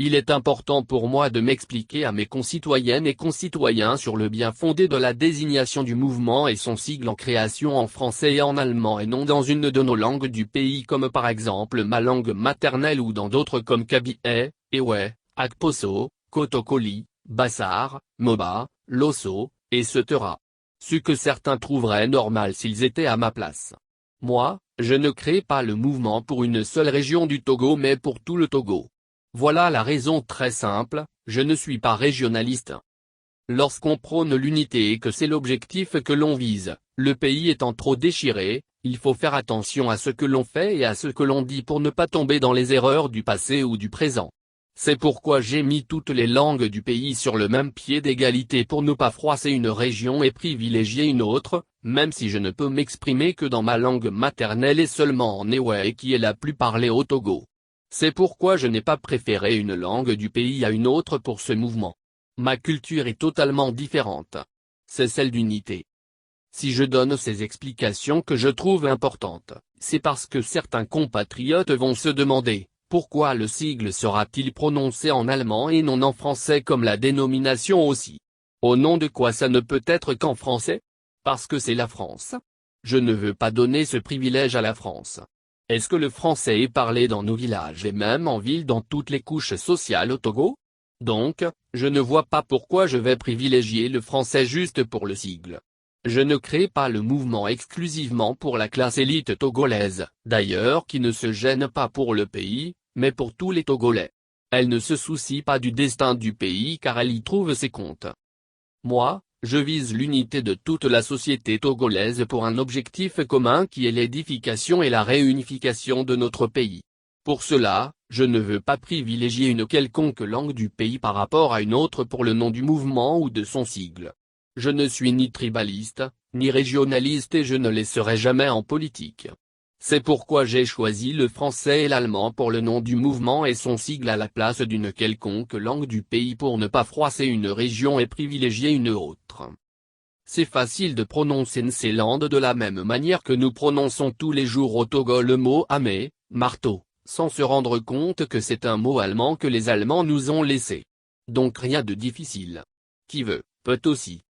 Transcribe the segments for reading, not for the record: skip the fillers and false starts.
Il est important pour moi de m'expliquer à mes concitoyennes et concitoyens sur le bien fondé de la désignation du mouvement et son sigle en création en français et en allemand et non dans une de nos langues du pays comme par exemple ma langue maternelle ou dans d'autres comme Kabylie, Ewe, Akposso, Kotokoli, Bassar, Moba, Losso, etc. Ce que certains trouveraient normal s'ils étaient à ma place. Moi, je ne crée pas le mouvement pour une seule région du Togo mais pour tout le Togo. Voilà la raison très simple, je ne suis pas régionaliste. Lorsqu'on prône l'unité et que c'est l'objectif que l'on vise, le pays étant trop déchiré, il faut faire attention à ce que l'on fait et à ce que l'on dit pour ne pas tomber dans les erreurs du passé ou du présent. C'est pourquoi j'ai mis toutes les langues du pays sur le même pied d'égalité pour ne pas froisser une région et privilégier une autre, même si je ne peux m'exprimer que dans ma langue maternelle et seulement en Ewe qui est la plus parlée au Togo. C'est pourquoi je n'ai pas préféré une langue du pays à une autre pour ce mouvement. Ma culture est totalement différente. C'est celle d'unité. Si je donne ces explications que je trouve importantes, c'est parce que certains compatriotes vont se demander, pourquoi le sigle sera-t-il prononcé en allemand et non en français comme la dénomination aussi? Au nom de quoi ça ne peut être qu'en français? Parce que c'est la France. Je ne veux pas donner ce privilège à la France. Est-ce que le français est parlé dans nos villages et même en ville dans toutes les couches sociales au Togo? Donc, je ne vois pas pourquoi je vais privilégier le français juste pour le sigle. Je ne crée pas le mouvement exclusivement pour la classe élite togolaise, d'ailleurs qui ne se gêne pas pour le pays, mais pour tous les Togolais. Elle ne se soucie pas du destin du pays car elle y trouve ses comptes. Moi, je vise l'unité de toute la société togolaise pour un objectif commun qui est l'édification et la réunification de notre pays. Pour cela, je ne veux pas privilégier une quelconque langue du pays par rapport à une autre pour le nom du mouvement ou de son sigle. Je ne suis ni tribaliste, ni régionaliste et je ne le serai jamais en politique. C'est pourquoi j'ai choisi le français et l'allemand pour le nom du mouvement et son sigle à la place d'une quelconque langue du pays pour ne pas froisser une région et privilégier une autre. C'est facile de prononcer Nseland de la même manière que nous prononçons tous les jours au Togo le mot amé, marteau, sans se rendre compte que c'est un mot allemand que les Allemands nous ont laissé. Donc rien de difficile. Qui veut, peut aussi.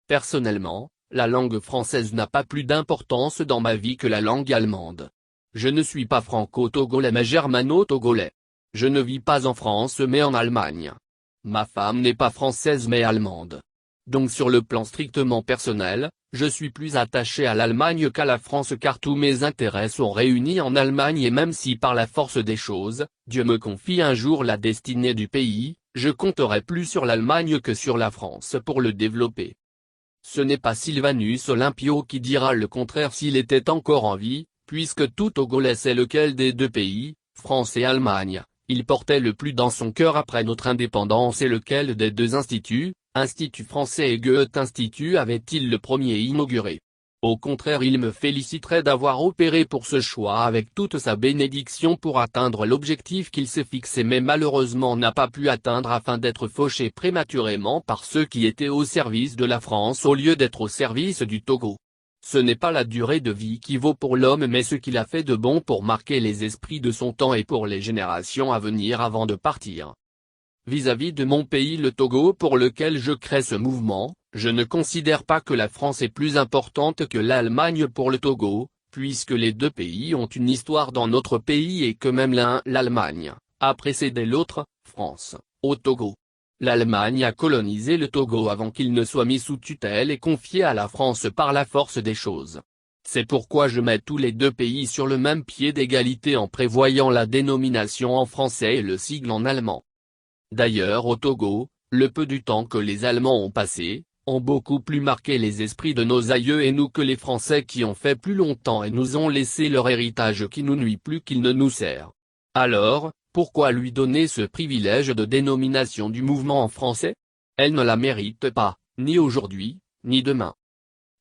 Personnellement, la langue française n'a pas plus d'importance dans ma vie que la langue allemande. Je ne suis pas franco-togolais mais germano-togolais. Je ne vis pas en France mais en Allemagne. Ma femme n'est pas française mais allemande. Donc sur le plan strictement personnel, je suis plus attaché à l'Allemagne qu'à la France car tous mes intérêts sont réunis en Allemagne et même si par la force des choses, Dieu me confie un jour la destinée du pays, je compterai plus sur l'Allemagne que sur la France pour le développer. Ce n'est pas Sylvanus Olympio qui dira le contraire s'il était encore en vie, puisque tout Togolais sait lequel des deux pays, France et Allemagne, il portait le plus dans son cœur après notre indépendance et lequel des deux instituts, Institut français et Goethe-Institut avait-il le premier inauguré. Au contraire il me féliciterait d'avoir opéré pour ce choix avec toute sa bénédiction pour atteindre l'objectif qu'il s'est fixé mais malheureusement n'a pas pu atteindre afin d'être fauché prématurément par ceux qui étaient au service de la France au lieu d'être au service du Togo. Ce n'est pas la durée de vie qui vaut pour l'homme mais ce qu'il a fait de bon pour marquer les esprits de son temps et pour les générations à venir avant de partir. Vis-à-vis de mon pays le Togo pour lequel je crée ce mouvement, je ne considère pas que la France est plus importante que l'Allemagne pour le Togo, puisque les deux pays ont une histoire dans notre pays et que même l'un, l'Allemagne, a précédé l'autre, France, au Togo. L'Allemagne a colonisé le Togo avant qu'il ne soit mis sous tutelle et confié à la France par la force des choses. C'est pourquoi je mets tous les deux pays sur le même pied d'égalité en prévoyant la dénomination en français et le sigle en allemand. D'ailleurs au Togo, le peu du temps que les Allemands ont passé, ont beaucoup plus marqué les esprits de nos aïeux et nous que les Français qui ont fait plus longtemps et nous ont laissé leur héritage qui nous nuit plus qu'il ne nous sert. Alors, pourquoi lui donner ce privilège de dénomination du mouvement en français? Elle ne la mérite pas, ni aujourd'hui, ni demain.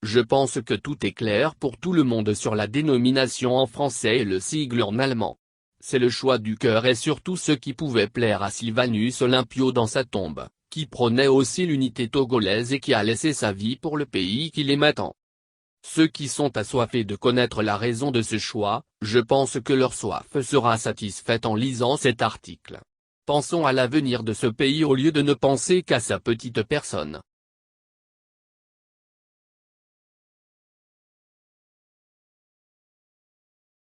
Je pense que tout est clair pour tout le monde sur la dénomination en français et le sigle en allemand. C'est le choix du cœur et surtout ce qui pouvait plaire à Sylvanus Olympio dans sa tombe, qui prônait aussi l'unité togolaise et qui a laissé sa vie pour le pays qu'il aimait tant. Ceux qui sont assoiffés de connaître la raison de ce choix, je pense que leur soif sera satisfaite en lisant cet article. Pensons à l'avenir de ce pays au lieu de ne penser qu'à sa petite personne.